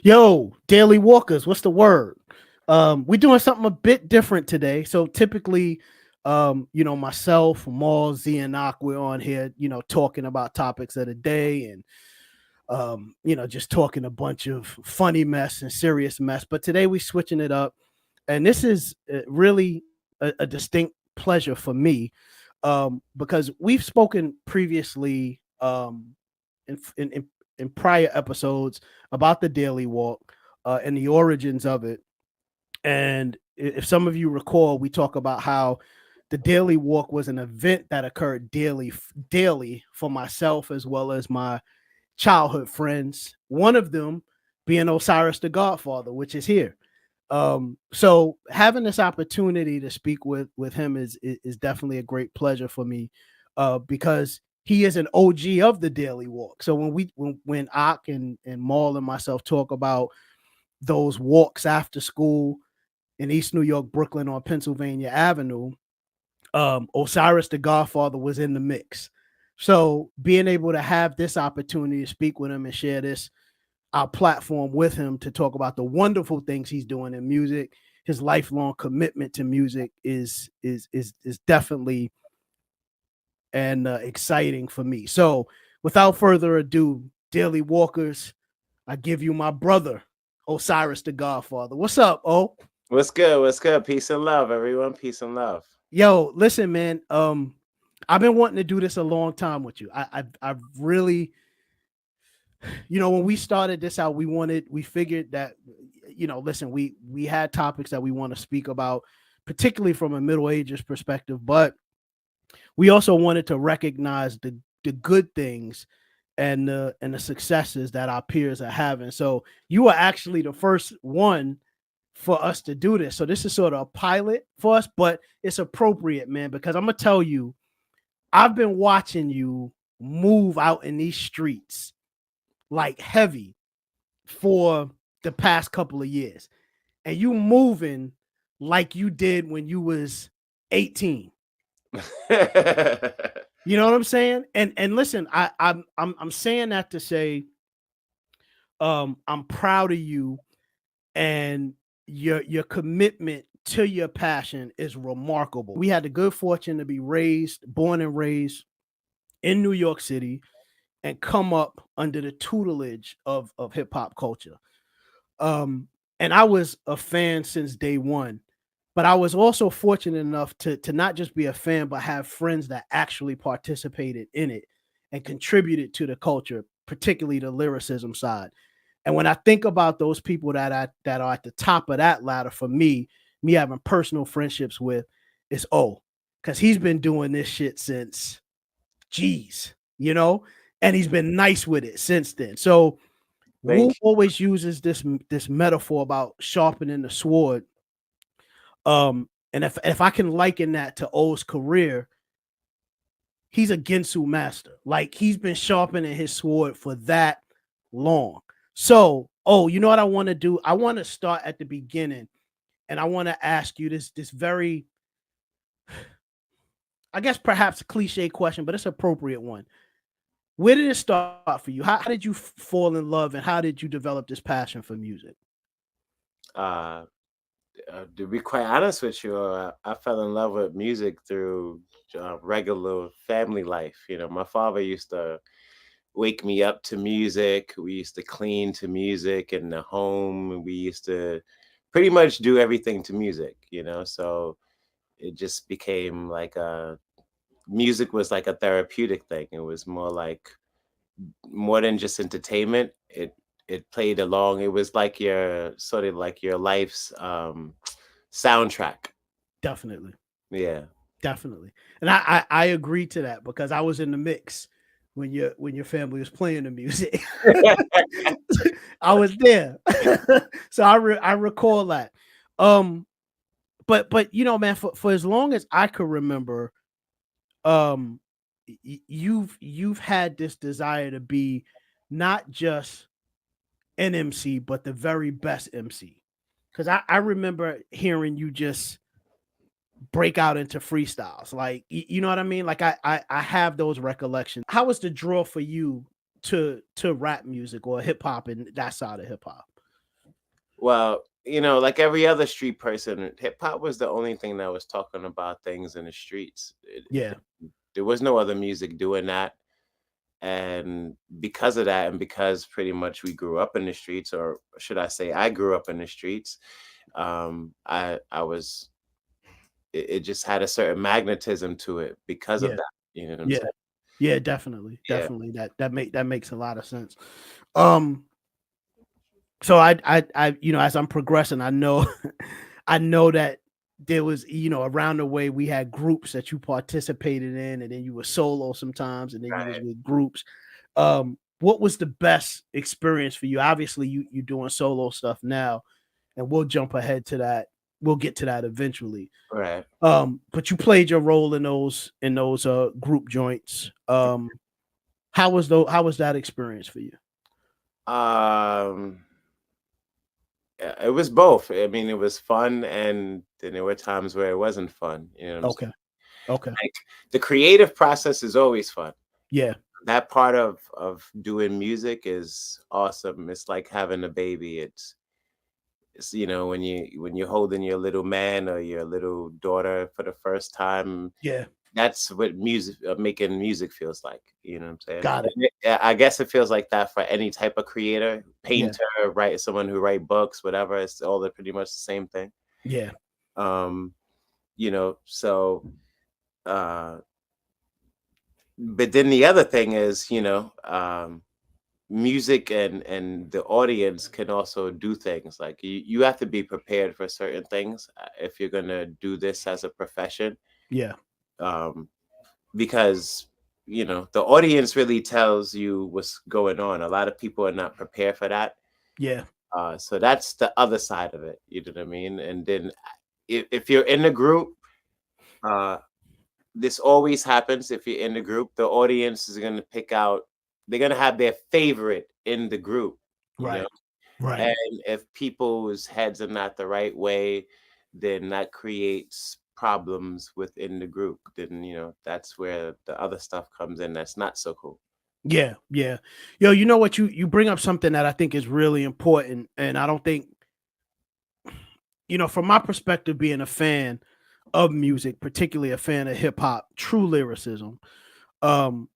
Yo, Daily Walkers, what's the word? We're doing something a bit different today. So typically, myself, Maul, Z, and Ak, we're on here, talking about topics of the day and just talking a bunch of funny mess and serious mess. But today we're switching it up, and this is really a distinct pleasure for me because we've spoken previously in, in in in prior episodes about the Daily Walk and the origins of it. And if some of you recall, we talk about how the Daily Walk was an event that occurred daily for myself as well as my childhood friends. One of them being Osiris the Godfather, which is here. So having this opportunity to speak with him is definitely a great pleasure for me, because he is an OG of the Daily Walk. So when Ak and Maul and myself talk about those walks after school in East New York, Brooklyn on Pennsylvania Avenue, Osiris the Godfather was in the mix. So being able to have this opportunity to speak with him and share this our platform with him to talk about the wonderful things he's doing in music, his lifelong commitment to music is definitely and exciting for me. So without further ado, Daily Walkers, I give you my brother Osiris the Godfather. What's up, Oh? What's good? What's good? Peace and love, everyone. Peace and love. Yo, listen, man. I've been wanting to do this a long time with you. I've really, when we started this out, we figured that, listen, we had topics that we want to speak about, particularly from a Middle Ages perspective, but we also wanted to recognize the good things and the successes that our peers are having. So you are actually the first one for us to do this. So this is sort of a pilot for us, but it's appropriate, man, because I'm gonna tell you, I've been watching you move out in these streets like heavy for the past couple of years. And you moving like you did when you was 18. You know what I'm saying? And listen, I'm saying that to say I'm proud of you, and your commitment to your passion is remarkable. We had the good fortune to be born and raised in New York City and come up under the tutelage of hip hop culture. Um, and I was a fan since day one, but I was also fortunate enough to not just be a fan, but have friends that actually participated in it and contributed to the culture, particularly the lyricism side. And when I think about those people that are at the top of that ladder for me having personal friendships with, is because he's been doing this shit since, geez, and he's been nice with it since then. So Wu Thank always uses this metaphor about sharpening the sword. And if I can liken that to O's career, he's a Ginsu master. Like he's been sharpening his sword for that long. So, you know what I want to do? I want to start at the beginning, and I want to ask you this very, I guess perhaps a cliche question, but it's an appropriate one. Where did it start for you? How did you fall in love, and how did you develop this passion for music? you. To be quite honest with you, I fell in love with music through regular family life. My father used to wake me up to music. We used to clean to music in the home. We used to pretty much do everything to music. So it just became like music was like a therapeutic thing. It was more than just entertainment. It played along. It was like your sort of like your life's soundtrack. Definitely. Yeah. Definitely. And I agree to that because I was in the mix when your family was playing the music. I was there. So I recall that. Um but man, for as long as I could remember, um you've had this desire to be not just an MC but the very best MC. Cuz I remember hearing you just break out into freestyles. Like you know what I mean? Like I have those recollections. How was the draw for you to rap music or hip hop and that side of hip hop? Well, like every other street person, hip hop was the only thing that was talking about things in the streets. Yeah, There was no other music doing that. And because of that, and because pretty much we grew up in the streets, or should I say, I grew up in the streets, I was, it just had a certain magnetism to it because of yeah, that. You know what I'm yeah, saying? yeah, definitely, Yeah. definitely. That makes a lot of sense. Um, so as I'm progressing, I know I know that there was, around the way we had groups that you participated in, and then you were solo sometimes, and then you was Right. with groups. What was the best experience for you? Obviously, you doing solo stuff now, and we'll jump ahead to that. We'll get to that eventually. Right. But you played your role in those group joints. How was that experience for you? Um, yeah, it was both. I mean, it was fun, and then there were times where it wasn't fun. You know what I'm saying? Okay. Okay. Like, the creative process is always fun. Yeah. That part of doing music is awesome. It's like having a baby. It's when you're holding your little man or your little daughter for the first time. Yeah. That's what making music feels like. You know what I'm saying? Got it. I guess it feels like that for any type of creator, Yeah. painter, write someone who write books, whatever. It's all pretty much the same thing. Yeah. Um, so uh but then the other thing is, music and the audience can also do things like you have to be prepared for certain things if you're gonna do this as a profession. Yeah. um because the audience really tells you what's going on. A lot of people are not prepared for that. Yeah. So that's the other side of it, you know what I mean? And then if you're in a group, uh this always happens. If you're in the group, the audience is going to pick out, they're going to have their favorite in the group, you know. Right. Right. And if people's heads are not the right way, then that creates problems within the group. Then, that's where the other stuff comes in that's not so cool. Yeah. Yeah. Yo, you know what, you bring up something that I think is really important, and I don't think, from my perspective, being a fan of music, particularly a fan of hip hop, true lyricism. Um,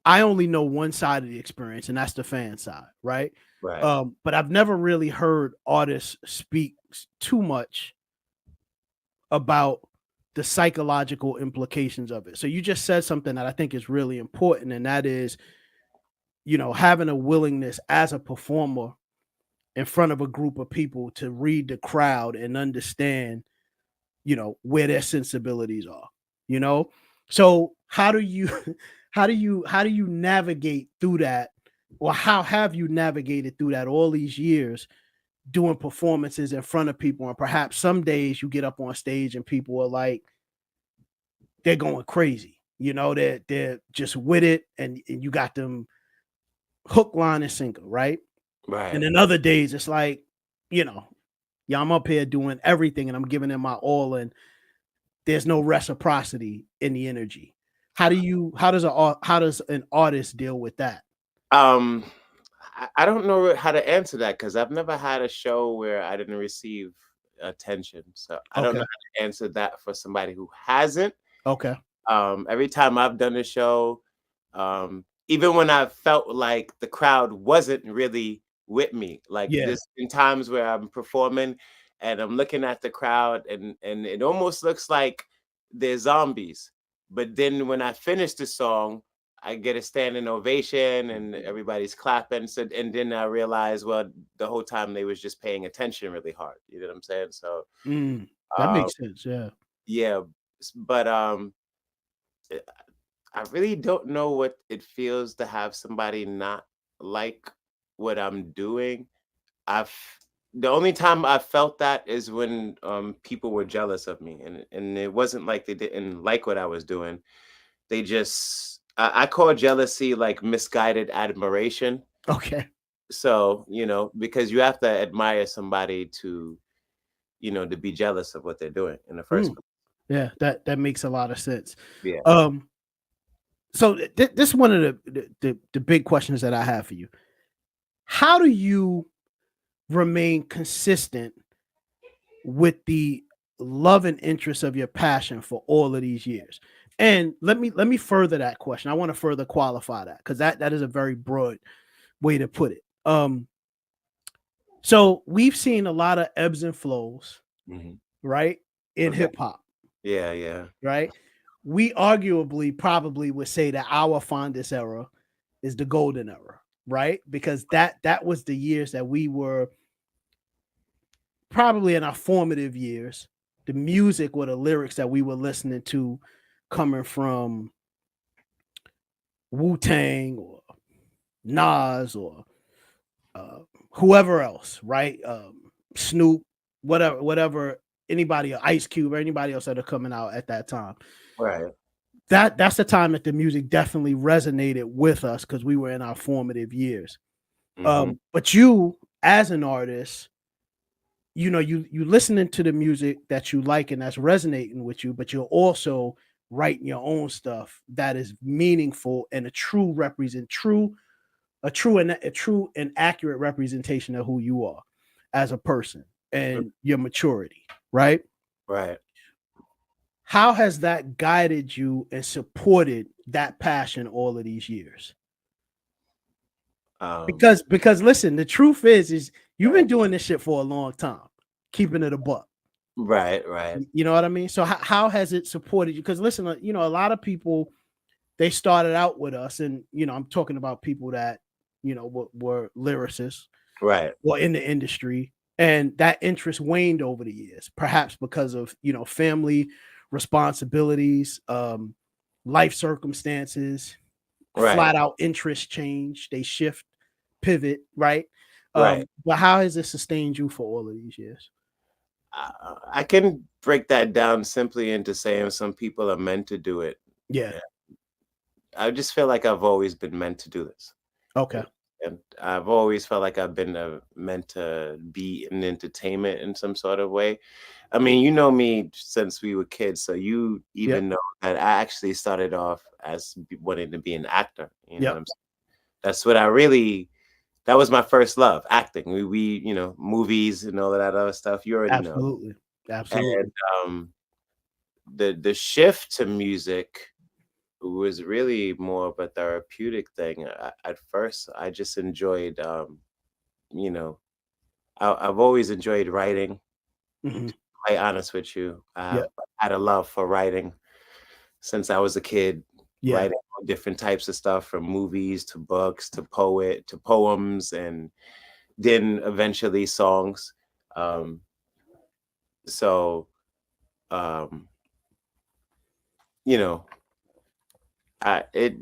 I only know one side of the experience, and that's the fan side, right? Right. But I've never really heard artists speak too much about the psychological implications of it. So you just said something that I think is really important, and that is, having a willingness as a performer in front of a group of people to read the crowd and understand, where their sensibilities are, you know? So how do you how do you navigate through that? Or how have you navigated through that all these years doing performances in front of people? And perhaps some days you get up on stage and people are like, they're going crazy. They're just with it, and you got them hook, line, and sinker, right? And Right. then other days it's like, you know, yeah, I'm up here doing everything and I'm giving it my all, and there's no reciprocity in the energy. How does an artist deal with that? Um, I don't know how to answer that because I've never had a show where I didn't receive attention. So I don't know Okay. how to answer that for somebody who hasn't. Okay. Every time I've done a show, even when I felt like the crowd wasn't really with me, like Yeah. there's been times where I'm performing and I'm looking at the crowd and it almost looks like they're zombies. But then when I finish the song, I get a standing ovation and everybody's clapping. So and then I realize, well, the whole time they was just paying attention really hard. You know what I'm saying? So That uh makes sense. Yeah. yeah, but eh, I really don't know what it feels to have somebody not like what I'm doing. I've The only time I felt that is when people were jealous of me, and it wasn't like they didn't like what I was doing. They just I call jealousy like misguided admiration. Okay. So, because you have to admire somebody to be jealous of what they're doing in the first Mm. place. Yeah, that makes a lot of sense. Yeah. Um, so this is one of the big questions that I have for you. How do you remain consistent with the love and interest of your passion for all of these years? And let me further that question. I want to further qualify that because that is a very broad way to put it. So we've seen a lot of ebbs and flows, Mhm. right, in Okay. hip hop, Yeah, yeah. right? We arguably probably would say that our fondest era is the golden era, right? Because that was the years that we were probably in our formative years. The music or the lyrics that we were listening to coming from Wu Tang or Nas or uh, whoever else, right? Snoop, whatever, anybody, Ice Cube, or anybody else that are coming out at that time. Right. That's the time that the music definitely resonated with us because we were in our formative years. Hmm. But you, as an artist, you listening to the music that you like and that's resonating with you, but you're also writing your own stuff that is meaningful and a true and accurate representation of who you are as a person and your maturity, right? Right. How has that guided you and supported that passion all of these years? Um, Because listen, the truth is you've been right. doing this shit for a long time, keeping it a buck. Right. Right. You know what I mean? So how has it supported you? Because listen, a lot of people, they started out with us, and I'm talking about people that were lyricists Right. or in the industry, and that interest waned over the years, perhaps because of family responsibilities, life circumstances, Right. flat out interest change, they shift, pivot, right? Right. But how has it sustained you for all of these years? I can break that down simply into saying some people are meant to do it. Yeah. Yeah. I just feel like I've always been meant to do this. Okay. And I've always felt like I've been meant to be in entertainment in some sort of way. I mean, you know me since we were kids, so you Yep. even know that I actually started off as wanting to be an actor. You know what Yep. I'm saying? That's what I really. That was my first love, acting. Movies and all of that other stuff. You already know. Absolutely. And Absolutely. the shift to music was really more of a therapeutic thing. At first, I just enjoyed, you know, I've always enjoyed writing. Hmm. Quite honest with you, I've Yeah. had a love for writing since I was a kid. Yeah. Writing all different types of stuff, from movies to books to poems, and then eventually songs. Um, so, um, you know, it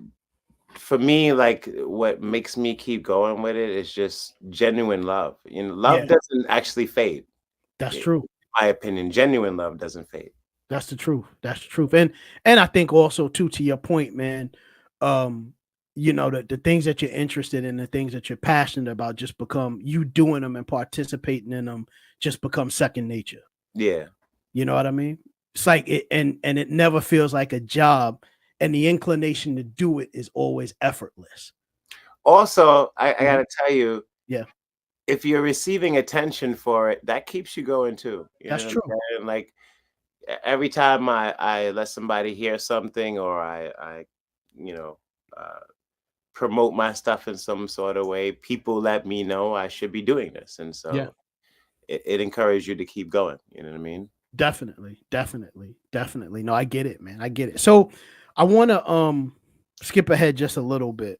for me, like, what makes me keep going with it is just genuine love. Love Yeah. doesn't actually fade. That's In true. my opinion, genuine love doesn't fade. That's the truth. That's the truth. And I think also too, to your point, man, um, the things that you're interested in, the things that you're passionate about just become, you doing them and participating in them just become second nature. Yeah. You know what I mean? It's like it, and it never feels like a job, and the inclination to do it is always effortless. Also, I Mhm. gotta tell you, Yeah, if you're receiving attention for it, that keeps you going too. You that's know what I'm true. saying? Like, every time I let somebody hear something, or I you know, uh, promote my stuff in some sort of way, people let me know I should be doing this, and Yeah. so it encouraged you to keep going. You know what I mean? Definitely, definitely, definitely. No, I get it, man. I get it. So I want to skip ahead just a little bit.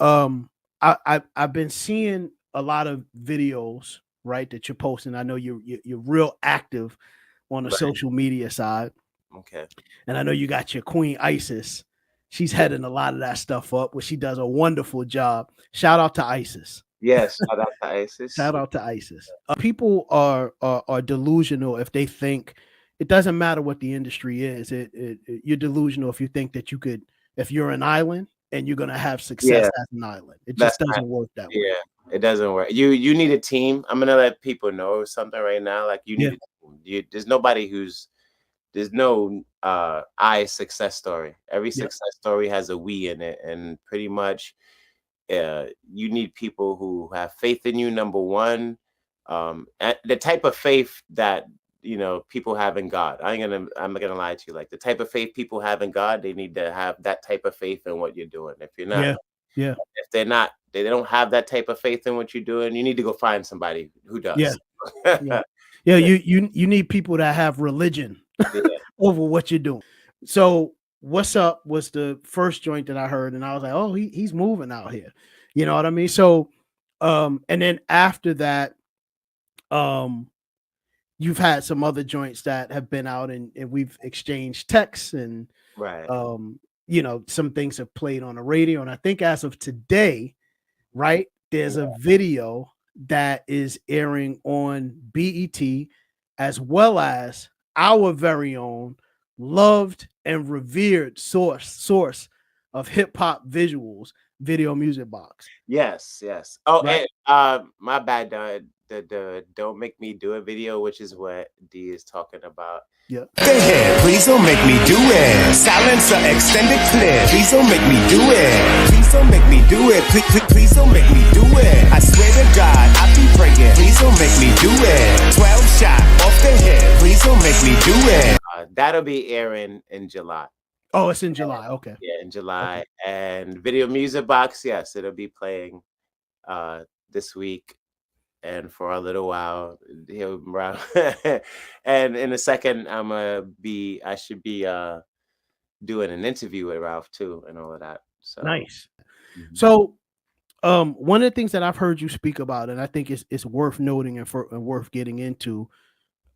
I've been seeing a lot of videos, right, that you're posting. I know you're real active on the Right. social media side, Okay. and I know you got your queen Isis. She's Yeah. heading a lot of that stuff up, where she does a wonderful job. Shout out to Isis. Yes. Shout out to ISIS. Shout out to ISIS. People are delusional if they think it doesn't matter what the industry is. You're delusional if you think that you could, if you're an island and you're gonna have success Yeah. as an island. It That's just not. doesn't work that way. Yeah. It doesn't work. You need a team. I'm gonna let people know something right now. Like, you Yeah, need a team. There's nobody who's there's no I success story. Every yeah, success story has a we in it, and pretty much you need people who have faith in you, number one, the type of faith that people have in God. I'm not gonna lie to you. Like the type of faith people have in God, they need to have that type of faith in what you're doing. Yeah. Yeah. If they're not, they don't have that type of faith in what you're doing, you need to go find somebody who Yeah. does. Yeah. Yeah. You need people that have religion Yeah. over what you're doing. So what's up was the first joint that I heard, and I was like, oh, he's moving out here. You know what I mean? So and then after that, um, you've had some other joints that have been out and we've exchanged texts and Right. some things have played on the radio. And I think as of today, right, there's a video that is airing on BET as well as our very own loved and revered source of hip hop visuals, Video Music Box. Yes, yes. Oh, Right. and my bad. The "Don't Make Me Do It" video, which is what D is talking about. Yeah. Ahead, please don't make me do it. Silencer extended clip. Please don't make me do it. Please don't make me do it. Please don't make me do it. I swear to God, I be praying. Please don't make me do it. 12 shot off the head. Please don't make me do it. That'll be airing in July. Oh, it's in July. Okay. Yeah, in July. And Video Music Box, yes, it'll be playing this week and for a little while. He'll around. And in a second, I should be doing an interview with Ralph too and all of that. So Nice. Mhm. So one of the things that I've heard you speak about, and I think it's worth noting and worth getting into,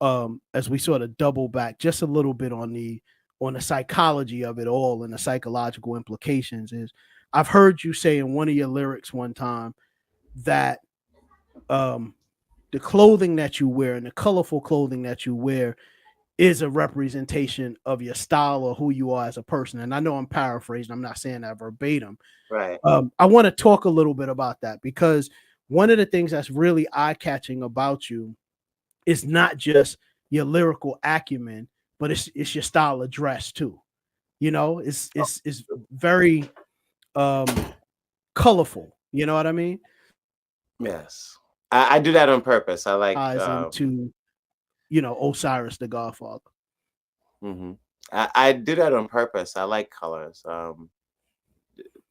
as we sort of double back just a little bit on the psychology of it all and the psychological implications, is I've heard you say in one of your lyrics one time that the clothing that you wear and the colorful clothing that you wear is a representation of your style or who you are as a person. And I know I'm paraphrasing, I'm not saying that verbatim. Right. I want to talk a little bit about that because one of the things that's really eye-catching about you is not just your lyrical acumen, but it's your style of dress too. It's very colorful. You know what I mean? Yes. I do that on purpose. I like Ties into Osiris the Godfather. mhm. I do that on purpose. I like colors.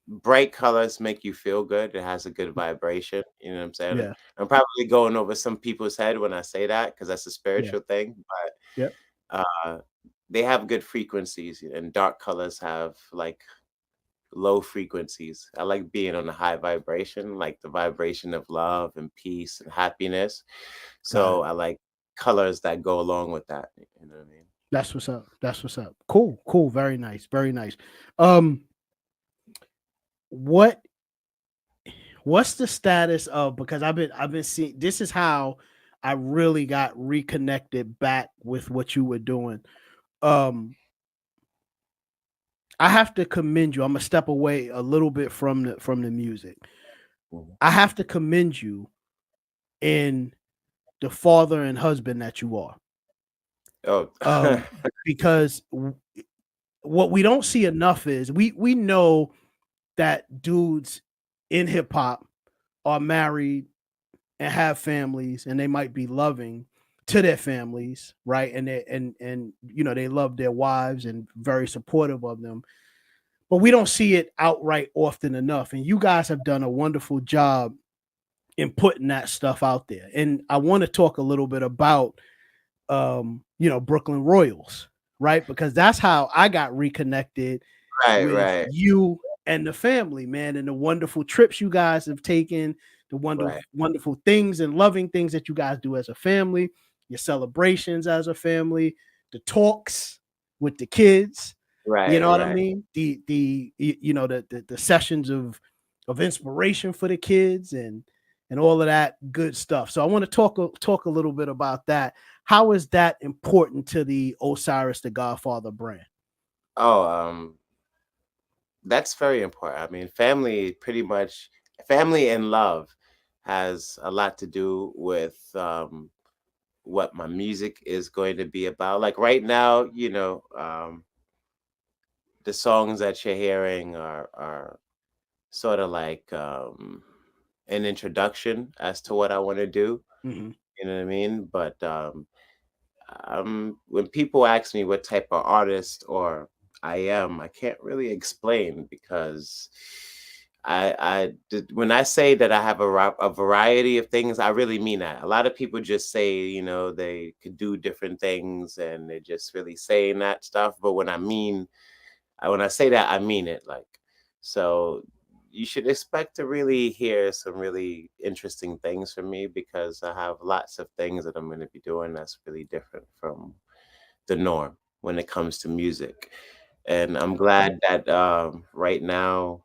Bright colors make you feel good. It has a good vibration. You know what I'm saying? Yeah. I'm probably going over some people's head when I say that because that's a Yeah. spiritual thing, but Yep. they have good frequencies, and dark colors have like low frequencies. I like being on a high vibration, like the vibration of love and peace and happiness. Got So it. I like colors that go along with that. You know what I mean? That's what's up. That's what's up. Cool. Cool. Very nice. Very nice. Um, what what's the status of, because I've been seeing, this is how I really got reconnected back with what you were doing. Um, I have to commend you. I'm gonna step away a little bit from the music. Mhm. I have to commend you in the father and husband that you are. Oh, Because what we don't see enough is we know that dudes in hip hop are married and have families and they might be loving to their families, right? And they love their wives and very supportive of them. But we don't see it outright often enough. And you guys have done a wonderful job in putting that stuff out there. And I want to talk a little bit about Brooklyn Royals, right? Because that's how I got reconnected right, with right, you and the family, man, and the wonderful trips you guys have taken, the right, wonderful things and loving things that you guys do as a family, your celebrations as a family, the talks with the kids, you right, know what I right. mean? The sessions of inspiration for the kids and all of that good stuff. So I want to talk a little bit about that. How is that important to the Osiris the Godfather brand? Oh, that's very important. I mean, family and love has a lot to do with what my music is going to be about. Like right now, the songs that you're hearing are sort of like an introduction as to what I want to do. Mm-hmm. You know what I mean? But when people ask me what type of artist or I am, I can't really explain because when I say that I have a variety of things, I really mean that. A lot of people just say, you know, they could do different things and they're just really saying that stuff. But when I say that, I mean it. Like, so you should expect to really hear some really interesting things from me because I have lots of things that I'm going to be doing that's really different from the norm when it comes to music. And I'm glad that right now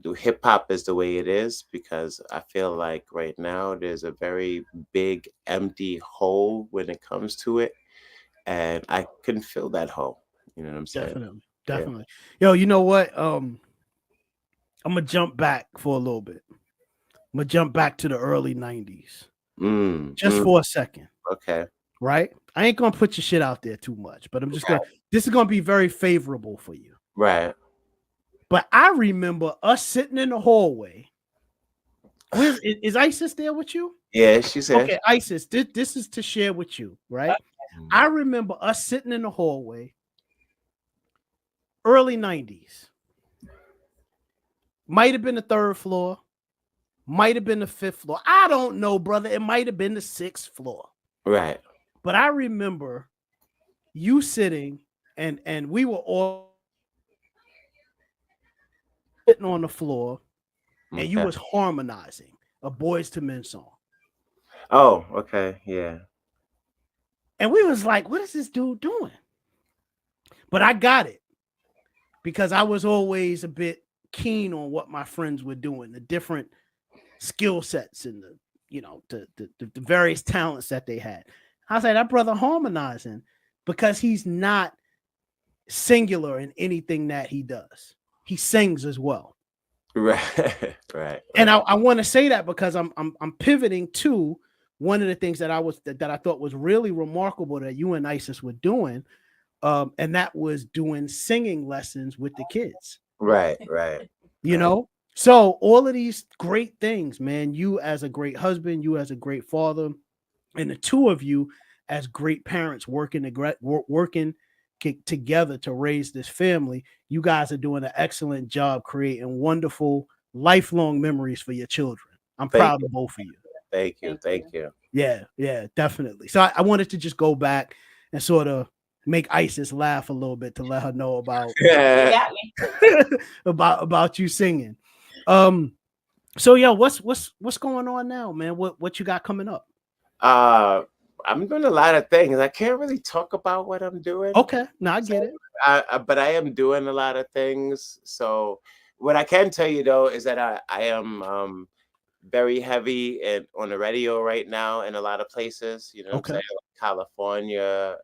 the hip hop is the way it is because I feel like right now there's a very big empty hole when it comes to it, and I can fill that hole. You know what I'm saying? Definitely, Yeah. definitely. Yo, you know what? I'm gonna jump back for a little bit. I'm gonna jump back to the early '90s, just Mm, for a second, okay. right? I ain't gonna put your shit out there too much, but I'm just gonna. This is gonna be very favorable for you. Right. But I remember us sitting in the hallway. Is Isis there with you? Yeah, she said. Okay, Isis, this is to share with you, right? I remember us sitting in the hallway, early '90s. Might have been the third floor, might have been the fifth floor. I don't know, brother. It might have been the sixth floor. Right. But I remember you sitting and we were all sitting on the floor and you Okay. was harmonizing a Boys to Men song. Oh, okay. Yeah. And we was like, what is this dude doing? But I got it because I was always a bit keen on what my friends were doing, the different skill sets and the, you know, the various talents that they had. I was like, that brother harmonizing because he's not singular in anything that he does. He sings as well. Right. Right. And I want to say that because I'm pivoting to one of the things that I thought was really remarkable that you and Isis were doing, and that was doing singing lessons with the kids. Right. Right. You know, so all of these great things, man. You as a great husband, you as a great father, and the two of you as great parents working together to raise this family. You guys are doing an excellent job creating wonderful lifelong memories for your children. I'm proud of both of you. Thank you. Thank you. Yeah, definitely. So I wanted to just go back and sort of make Isis laugh a little bit to let her know about about you singing. So yeah, what's going on now, man? What you got coming up? I'm doing a lot of things. I can't really talk about what I'm doing. Okay, no, I get it. But I am doing a lot of things. So what I can tell you though is that I am very heavy and on the radio right now in a lot of places. You know what I'm saying? Like California,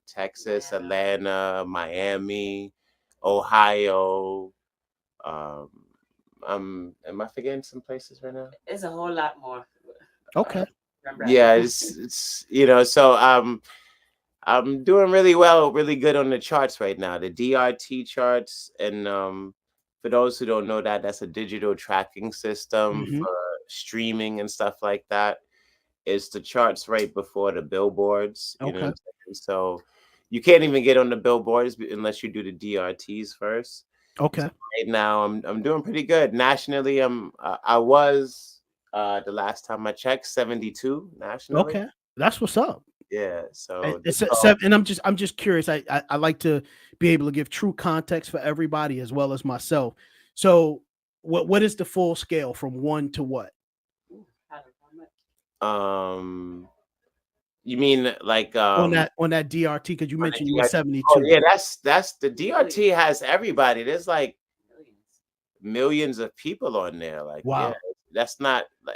Texas, Atlanta, Miami, Ohio. Am I forgetting some places right now? It's a whole lot more. Okay. Yeah, it's you know, so I'm doing really well, really good on the charts right now, the DRT charts, and for those who don't know that, that's a digital tracking system for streaming and stuff like that. It's the charts right before the billboards. You know what I'm saying? So you can't even get on the billboards unless you do the DRTs first. Okay. So right now, I'm doing pretty good nationally. I was the last time I checked 72 nationally. Okay, that's what's up. Yeah. So and I'm just curious. I like to be able to give true context for everybody as well as myself. So what is the full scale from 1 to what? You mean like on that DRT because you mentioned you were 72. Oh yeah, that's the DRT has everybody. There's like millions of people on there. Like wow, yeah,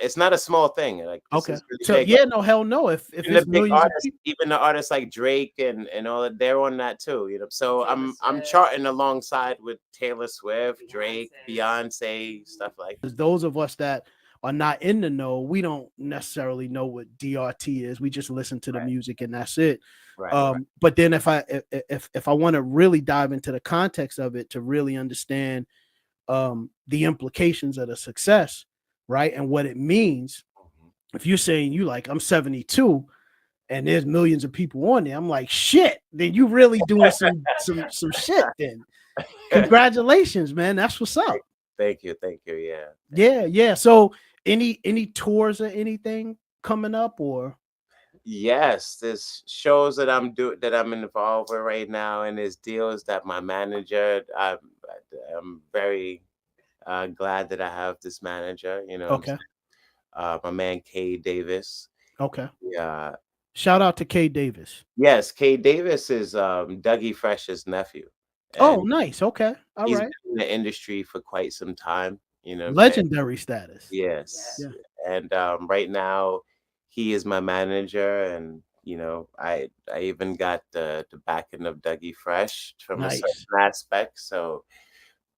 it's not a small thing. Like okay, really so big. yeah, no hell no. If it's millions artists, even the artists like Drake and all that, they're on that too. You know, so I'm charting alongside with Taylor Swift, Drake, Beyonce, stuff like that. Those of us that are not in the know, we don't necessarily know what DRT is. We just listen to the music and that's it. Right. But then if I want to really dive into the context of it to really understand the implications of the success, right, and what it means, if you're saying you like I'm 72 and there's millions of people on there, I'm like, shit, then you really doing some shit then. Congratulations, man. That's what's up. Thank you. Yeah. Yeah. So any tours or anything coming up or Yes, there's shows that I'm involved with right now, and there's deals that my manager. I'm very glad that I have this manager. You know, what I'm okay. saying? My man K Davis. Okay. Yeah. Shout out to K Davis. Yes, K Davis is Dougie Fresh's nephew, Oh, and nice. Okay. All he's right. been in the industry for quite some time. You know what I'm saying? Legendary status. Yes. Yeah. And right now he is my manager, and I even got the backing of Dougie Fresh from a Nice. certain aspect. So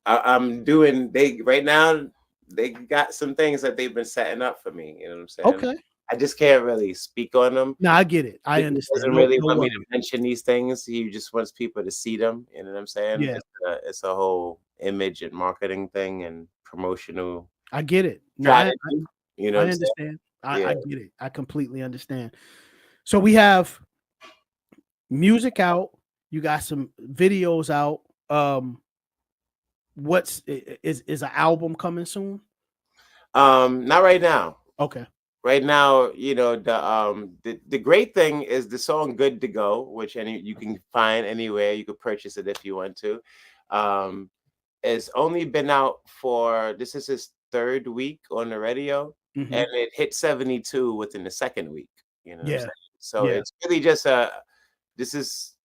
I'm doing they right now they got some things that they've been setting up for me. You know what I'm saying? Okay. I just can't really speak on them. No, I get it. I He understand. doesn't No, really no want me worries. to mention these things. He just wants people to see them. You know what I'm saying? Yeah, It's a whole image and marketing thing and promotional I get it. No, strategy. You know I what I'm saying? understand. Yeah. I get it. I completely understand. So we have music out. You got some videos out. Is an album coming soon? Not right now. Okay. Right now, the great thing is the song "Good to Go," which you can find anywhere. You could purchase it if you want to. Um, it's only been out for this is his third week on the radio, Mhm. and it hit 72 within the second week. You know what I'm Yeah. saying? So Yeah. it's really just this has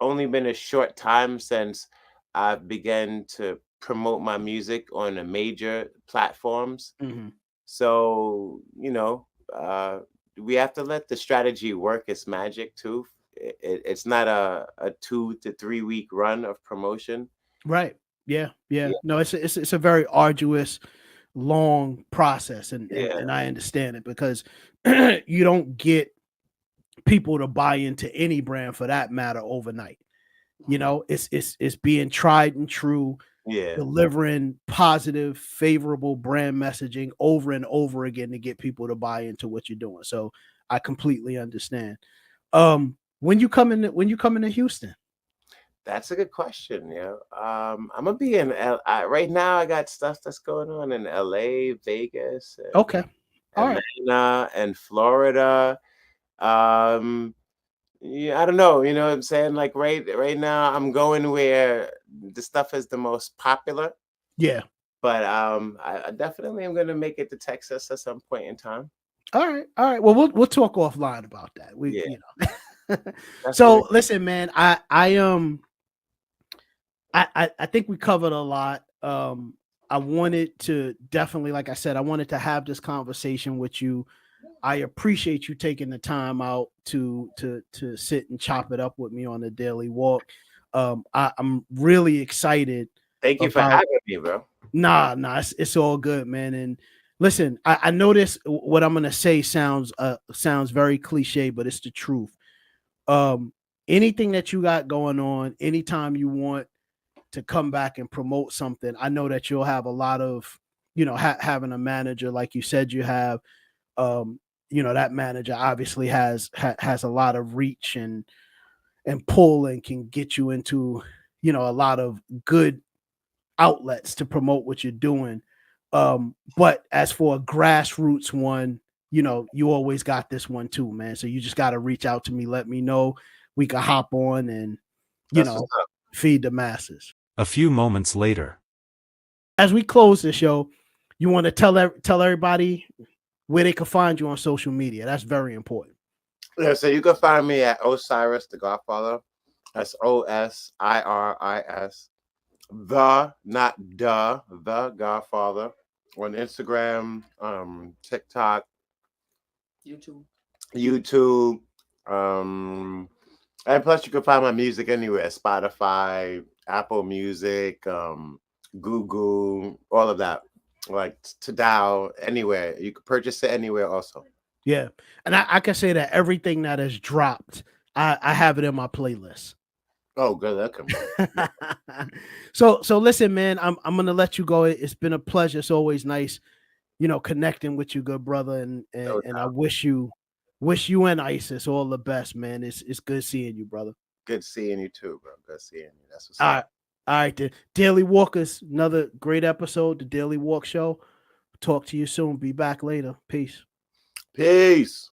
only been a short time since I've begun to promote my music on the major platforms. Mhm. So, we have to let the strategy work its magic too. It's not a 2 to 3 week run of promotion. Right. Yeah. Yeah. Yeah, No, it's a very arduous, long process, and yeah, I understand it because you don't get people to buy into any brand for that matter overnight. You know, it's being tried and true, yeah. delivering positive, favorable brand messaging over and over again to get people to buy into what you're doing. So I completely understand. When you come into Houston? That's a good question. Yeah. I'm gonna be in right now. I got stuff that's going on in LA, Vegas, Okay. All right. Atlanta, and Florida. Um, Yeah, I don't know. You know what I'm saying? Like right now, I'm going where the stuff is the most popular. Yeah. But I definitely am gonna make it to Texas at some point in time. All right. All right. Well, we'll talk offline about that. Yeah, that's what So listen, man, I think we covered a lot. I wanted to definitely, like I said, I wanted to have this conversation with you. I appreciate you taking the time out to sit and chop it up with me on a daily walk. I'm really excited Thank you for about. having me, bro. Nah, it's all good, man. And listen, I know this. What I'm gonna say sounds very cliche, but it's the truth. Um, Anything that you got going on, anytime you want to come back and promote something, I know that you'll have a lot of, having a manager like you said you have. Um, that manager obviously has a lot of reach and pull and can get you into, a lot of good outlets to promote what you're doing. But as for a grassroots one, you always got this one too, man. So you just got to reach out to me, let me know. We can hop on and, That's what's up. feed the masses. A few moments later. As we close the show, you want to tell everybody where they can find you on social media. That's very important. Yeah, so you can find me at Osiris The Godfather. That's OSIRIS. The Godfather on Instagram, TikTok, YouTube. And plus you can find my music anywhere, Spotify, Apple Music, Google, all of that. Like Tidal, anywhere. You can purchase it anywhere also. Yeah. And I can say that everything that has dropped, I have it in my playlist. Oh, good looking. So listen, man, I'm gonna let you go. It's been a pleasure. It's always nice connecting with you, good brother, and No and I doubt. wish you and Isis all the best, man. It's good seeing you, brother. Good seeing you too, bro. Good seeing you. That's what's All up. right, all right. The Daily Walkers, another great episode. The Daily Walk Show. Talk to you soon. Be back later. Peace. Peace.